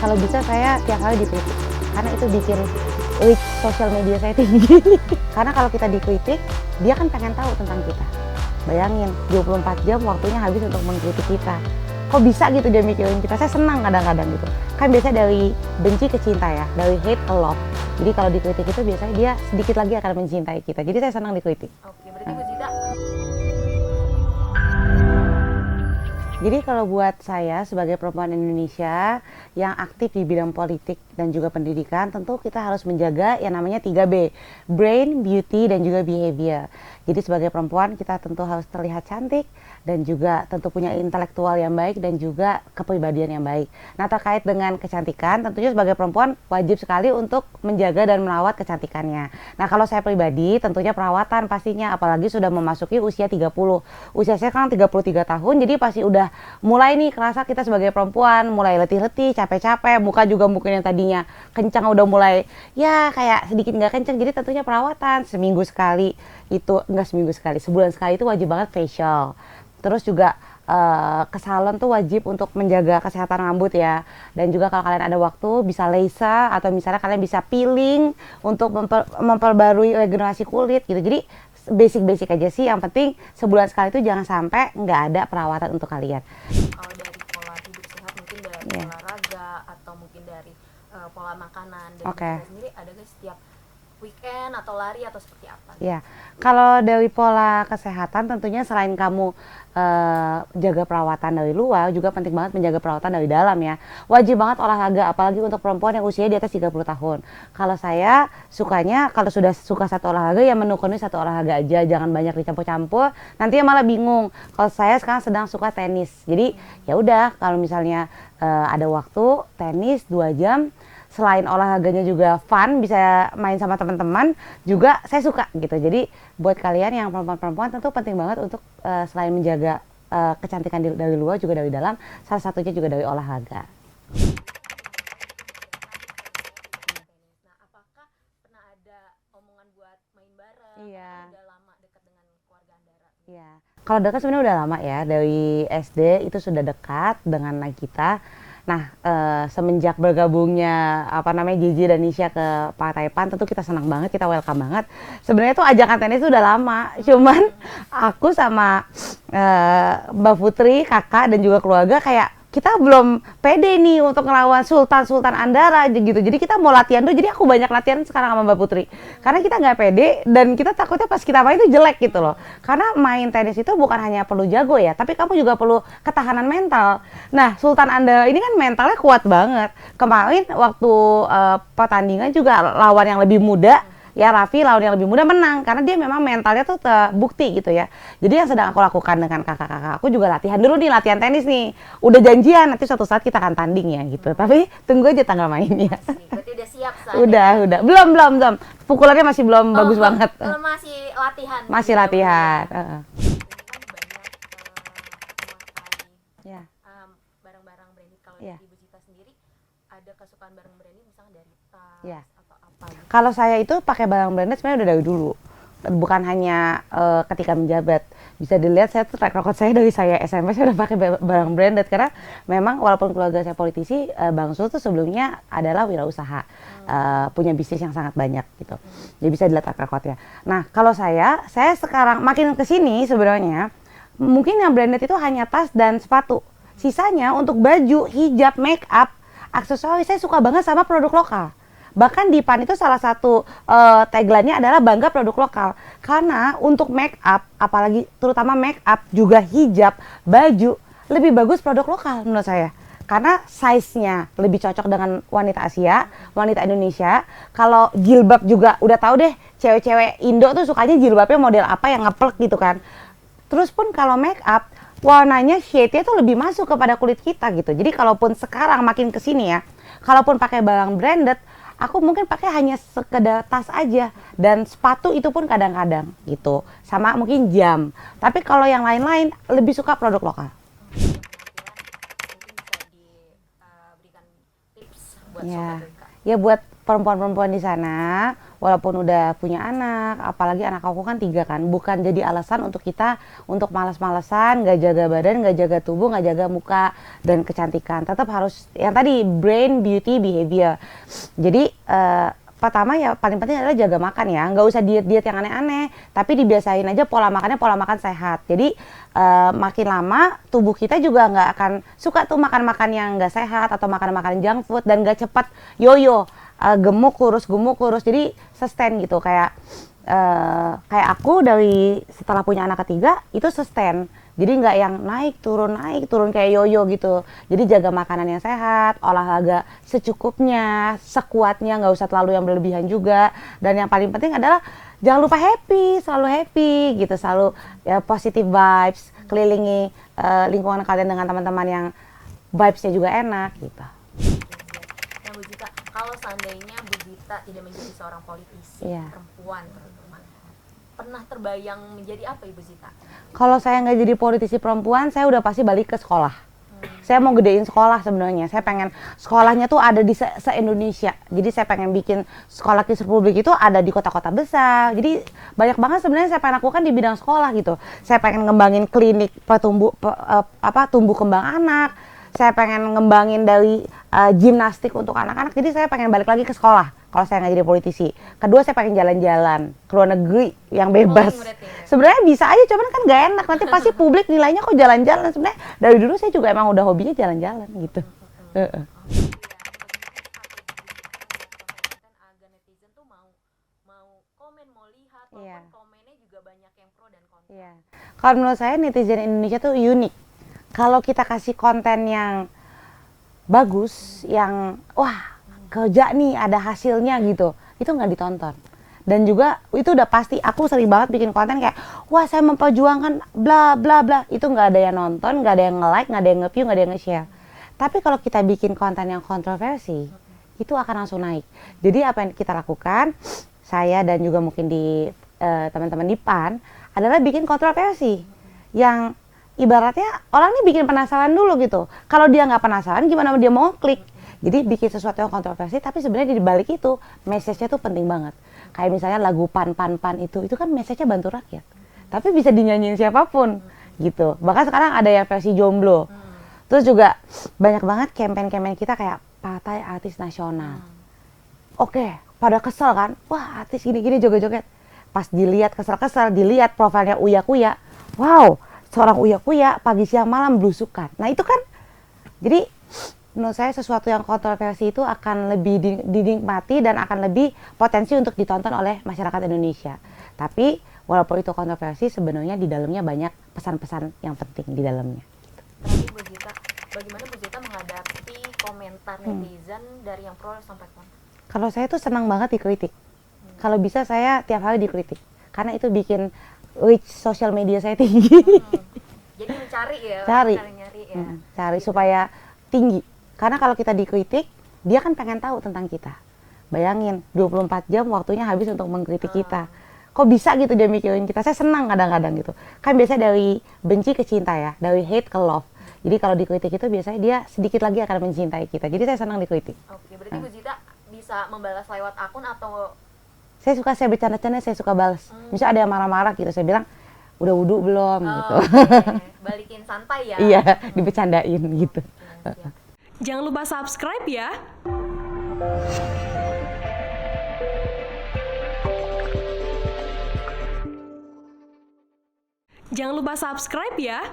Kalau bisa saya tiap hari dikritik, karena itu bikin reach sosial media saya tinggi. Karena kalau kita dikritik, dia kan pengen tahu tentang kita. Bayangin, 24 jam waktunya habis untuk mengkritik kita. Kok bisa gitu dia mikirin kita? Saya senang kadang-kadang gitu. Kan biasanya dari benci ke cinta ya, dari hate ke love. Jadi kalau dikritik itu biasanya dia sedikit lagi akan mencintai kita. Jadi saya senang dikritik. Oke, berarti Bu Zita. Jadi kalau buat saya sebagai perempuan Indonesia yang aktif di bidang politik dan juga pendidikan, tentu kita harus menjaga yang namanya 3B, brain, beauty, dan juga behavior. Jadi sebagai perempuan kita tentu harus terlihat cantik dan juga tentu punya intelektual yang baik dan juga kepribadian yang baik. Nah, terkait dengan kecantikan, tentunya sebagai perempuan wajib sekali untuk menjaga dan merawat kecantikannya. Nah, kalau saya pribadi tentunya perawatan pastinya, apalagi sudah memasuki usia 30. Usia saya kan 33 tahun, jadi pasti udah mulai nih kerasa kita sebagai perempuan mulai letih-letih, capek-capek, muka juga mungkin yang tadinya kencang udah mulai ya kayak sedikit nggak kencang. Jadi tentunya perawatan seminggu sekali itu, enggak seminggu sekali, sebulan sekali itu wajib banget facial. Terus juga ke salon tuh wajib untuk menjaga kesehatan rambut ya. Dan juga kalau kalian ada waktu bisa laser atau misalnya kalian bisa peeling untuk memperbarui regenerasi kulit gitu. Jadi basic-basic aja sih, yang penting sebulan sekali itu jangan sampai nggak ada perawatan untuk kalian. Kalau dari pola hidup sehat mungkin dari olahraga atau mungkin dari pola makanan dan kita sendiri ada guys setiap weekend atau lari atau seperti apa? Ya, kalau dari pola kesehatan tentunya selain kamu jaga perawatan dari luar, juga penting banget menjaga perawatan dari dalam ya. Wajib banget olahraga, apalagi untuk perempuan yang usianya di atas 30 tahun. Kalau saya sukanya, kalau sudah suka satu olahraga ya menekuni satu olahraga aja, jangan banyak dicampur-campur, nanti malah bingung. Kalau saya sekarang sedang suka tenis, jadi ya udah kalau misalnya ada waktu tenis 2 jam, selain olahraganya juga fun, bisa main sama teman-teman, juga saya suka gitu. Jadi buat kalian yang perempuan-perempuan tentu penting banget untuk selain menjaga kecantikan dari luar juga dari dalam, salah satunya juga dari olahraga. Nah, apakah pernah ada omongan buat main bareng? Iya. Udah lama dekat dengan keluarga Andara? Iya. Kalau dekat sebenarnya udah lama ya, dari SD itu sudah dekat dengan Nagita. Nah, semenjak bergabungnya Gigi dan Nisha ke Partai PAN, tentu kita senang banget, kita welcome banget. Sebenarnya tuh ajakan tenis itu udah lama, cuman aku sama Mbak Putri, kakak dan juga keluarga kayak kita belum pede nih untuk ngelawan Sultan Andara gitu. Jadi kita mau latihan tuh, jadi aku banyak latihan sekarang sama Mbak Putri. Karena kita nggak pede dan kita takutnya pas kita main itu jelek gitu loh. Karena main tenis itu bukan hanya perlu jago ya, tapi kamu juga perlu ketahanan mental. Nah, Sultan Andara ini kan mentalnya kuat banget. Kemarin waktu pertandingan juga lawan yang lebih muda, ya Raffi lawan yang lebih muda menang karena dia memang mentalnya tuh terbukti gitu ya. Jadi yang sedang aku lakukan dengan kakak-kakak aku juga latihan dulu nih, latihan tenis nih. Udah janjian nanti suatu saat kita akan tanding ya gitu. Tapi tunggu aja tanggal mainnya. Berarti udah siap Udah. Belum. Pukulannya masih belum bagus banget. Masih latihan. Masih latihan. Ya. Barang-barang branded kalau Ibu Zita sendiri ada kesukaan barang branded misalnya dari tas atau apa gitu? Kalau saya itu pakai barang branded sebenarnya udah dari dulu. Bukan hanya ketika menjabat. Bisa dilihat saya tuh track record saya dari saya SMP saya udah pakai barang branded karena memang walaupun keluarga saya politisi, Bang Sul tuh sebelumnya adalah wirausaha, punya bisnis yang sangat banyak gitu. Jadi bisa dilihat track recordnya. Nah, kalau saya sekarang makin kesini sebenarnya mungkin yang branded itu hanya tas dan sepatu. Sisanya untuk baju, hijab, make up, aksesoris saya suka banget sama produk lokal. Bahkan di PAN itu salah satu tagline-nya adalah bangga produk lokal. Karena untuk make up, apalagi terutama make up, juga hijab, baju, lebih bagus produk lokal menurut saya. Karena size-nya lebih cocok dengan wanita Asia, wanita Indonesia. Kalau jilbab juga udah tahu deh, cewek-cewek Indo tuh sukanya jilbabnya model apa yang ngeplek gitu kan. Terus pun kalau make up, warnanya shade-nya tuh lebih masuk kepada kulit kita gitu. Jadi kalaupun sekarang makin kesini ya, kalaupun pakai barang branded, aku mungkin pakai hanya sekedar tas aja dan sepatu itu pun kadang-kadang gitu, sama mungkin jam. Tapi kalau yang lain-lain lebih suka produk lokal. Mungkin bisa diberikan tips buat Ya, Sobat Wika. ya buat perempuan-perempuan di sana, walaupun udah punya anak, apalagi anak aku kan 3 kan, bukan jadi alasan untuk kita untuk malas-malesan, nggak jaga badan, nggak jaga tubuh, nggak jaga muka dan kecantikan. Tetap harus yang tadi brain, beauty, behavior. Jadi pertama ya paling penting adalah jaga makan ya, nggak usah diet-diet yang aneh-aneh, tapi dibiasain aja pola makannya pola makan sehat. Jadi makin lama tubuh kita juga nggak akan suka tuh makan-makan yang nggak sehat atau makan-makan junk food dan nggak cepat yoyo. Gemuk kurus, jadi sustain gitu, kayak aku dari setelah punya anak ketiga itu sustain, jadi nggak yang naik turun kayak yoyo gitu. Jadi jaga makanan yang sehat, olahraga secukupnya, sekuatnya, nggak usah terlalu yang berlebihan juga, dan yang paling penting adalah jangan lupa happy, selalu happy gitu, selalu ya positive vibes, kelilingi lingkungan kalian dengan teman-teman yang vibesnya juga enak gitu. Nah, Bu Zita, kalau seandainya Bu Zita tidak menjadi seorang politisi perempuan terutama, pernah terbayang menjadi apa Ibu Zita? Kalau saya nggak jadi politisi perempuan, saya udah pasti balik ke sekolah. Saya mau gedein sekolah sebenarnya. Saya pengen sekolahnya tuh ada di se-Indonesia. Jadi saya pengen bikin sekolah Kids Republic itu ada di kota-kota besar. Jadi banyak banget sebenarnya saya pengen lakukan di bidang sekolah gitu. Saya pengen ngembangin klinik tumbuh kembang anak. Saya pengen ngembangin dari gimnastik untuk anak-anak. Jadi saya pengen balik lagi ke sekolah kalau saya nggak jadi politisi. Kedua, saya pengen jalan-jalan ke luar negeri yang bebas. Sebenarnya bisa aja, cuman kan nggak enak. Nanti pasti publik nilainya kok jalan-jalan. Sebenarnya dari dulu saya juga emang udah hobinya jalan-jalan gitu. Agar netizen tuh mau komen, mau lihat, walaupun komennya juga banyak yang pro dan kontra. Kalau menurut saya netizen Indonesia tuh unik. Kalau kita kasih konten yang bagus, yang wah kerja nih ada hasilnya gitu, itu nggak ditonton. Dan juga itu udah pasti, aku sering banget bikin konten kayak wah saya memperjuangkan bla bla bla, itu nggak ada yang nonton, nggak ada yang nge-like, nggak ada yang nge-view, nggak ada yang nge-share. Tapi kalau kita bikin konten yang kontroversi, itu akan langsung naik. Jadi apa yang kita lakukan, saya dan juga mungkin di teman-teman di PAN adalah bikin kontroversi yang ibaratnya orang ini bikin penasaran dulu gitu. Kalau dia nggak penasaran, gimana dia mau klik? Jadi bikin sesuatu yang kontroversi, tapi sebenarnya di balik itu message-nya tuh penting banget. Kayak misalnya lagu Pan itu kan message-nya bantu rakyat. Tapi bisa dinyanyiin siapapun gitu. Bahkan sekarang ada yang versi jomblo. Terus juga banyak banget campaign-campaign kita kayak partai artis nasional. Oke, pada kesel kan? Wah, artis gini-gini joget-joget. Pas dilihat kesel-kesel, dilihat profilnya Uya Kuya. Wow, seorang Uya Kuya pagi siang malam belusukan. Nah itu kan, jadi menurut saya sesuatu yang kontroversi itu akan lebih dinikmati dan akan lebih potensi untuk ditonton oleh masyarakat Indonesia. Tapi walaupun itu kontroversi, sebenarnya di dalamnya banyak pesan-pesan yang penting di dalamnya. Terakhir Bu Zita, bagaimana Bu Zita menghadapi komentar netizen dari yang pro sampai kontra? Kalau saya tuh senang banget dikritik. Kalau bisa saya tiap hari dikritik. Karena itu bikin reach sosial media saya tinggi. Jadi mencari ya? Nyari ya? Cari supaya tinggi. Karena kalau kita dikritik, dia kan pengen tahu tentang kita. Bayangin, 24 jam waktunya habis untuk mengkritik kita. Kok bisa gitu dia mikirin kita? Saya senang kadang-kadang gitu. Kan biasanya dari benci ke cinta ya, dari hate ke love. Jadi kalau dikritik itu biasanya dia sedikit lagi akan mencintai kita. Jadi saya senang dikritik. Oke, berarti Bu Zita bisa membalas lewat akun atau? Saya bercanda-canda, saya suka balas. Misalnya ada yang marah-marah gitu, saya bilang, udah wudhu belum? Gitu. Balikin santai ya? Iya, dibecandain gitu. Jangan lupa subscribe ya. Jangan lupa subscribe ya.